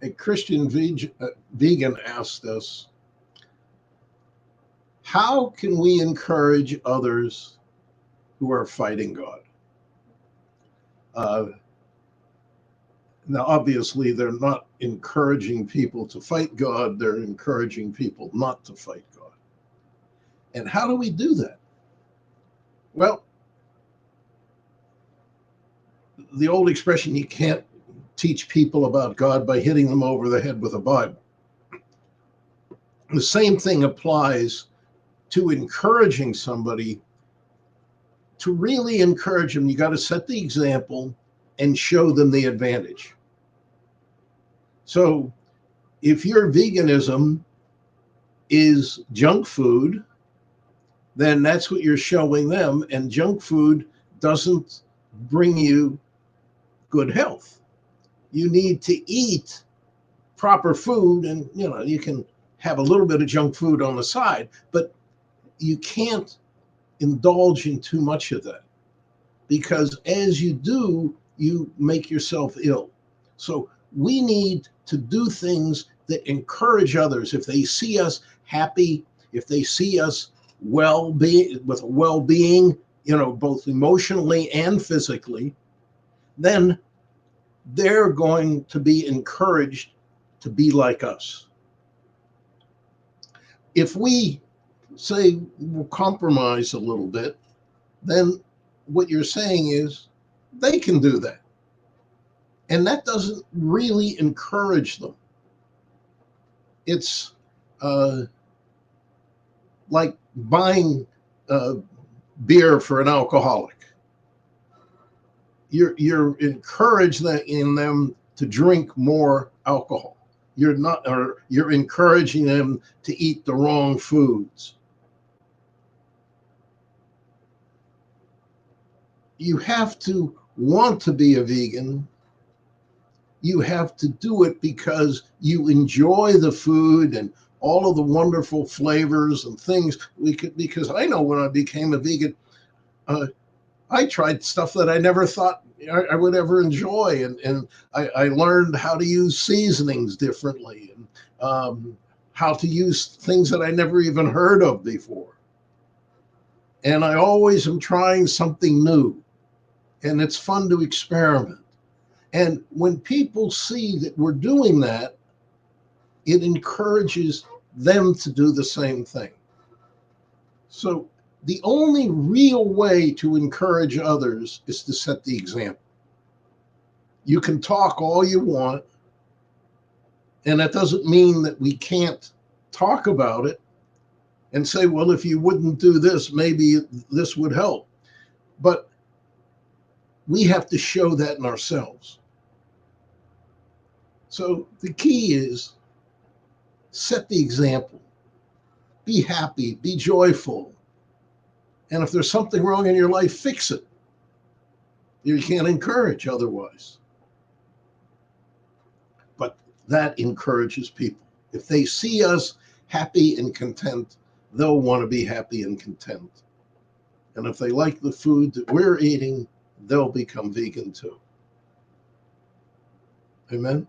A Christian vegan asked us, how can we encourage others who are fighting God? Now, obviously, they're not encouraging people to fight God. They're encouraging people not to fight God. And how do we do that? Well, the old expression, you can't teach people about God by hitting them over the head with a Bible. The same thing applies to encouraging somebody. To really encourage them, you got to set the example and show them the advantage. So if your veganism is junk food, then that's what you're showing them. And junk food doesn't bring you good health. You need to eat proper food, and you can have a little bit of junk food on the side, but you can't indulge in too much of that, because as you do, you make yourself ill. So we need to do things that encourage others. If they see us happy, if they see us with well-being, both emotionally and physically, then they're going to be encouraged to be like us. If we say we'll compromise a little bit, then what you're saying is they can do that. And that doesn't really encourage them. It's like buying beer for an alcoholic. You're encouraging them to drink more alcohol. You're encouraging them to eat the wrong foods. You have to want to be a vegan. You have to do it because you enjoy the food and all of the wonderful flavors and things. Because I know when I became a vegan, I tried stuff that I never thought I would ever enjoy, and I learned how to use seasonings differently, and how to use things that I never even heard of before. And I always am trying something new, and it's fun to experiment. And when people see that we're doing that, it encourages them to do the same thing. So the only real way to encourage others is to set the example. You can talk all you want, and that doesn't mean that we can't talk about it and say, well, if you wouldn't do this, maybe this would help. But we have to show that in ourselves. So the key is set the example. Be happy, be joyful. And if there's something wrong in your life, fix it. You can't encourage otherwise. But that encourages people. If they see us happy and content, they'll want to be happy and content. And if they like the food that we're eating, they'll become vegan too. Amen.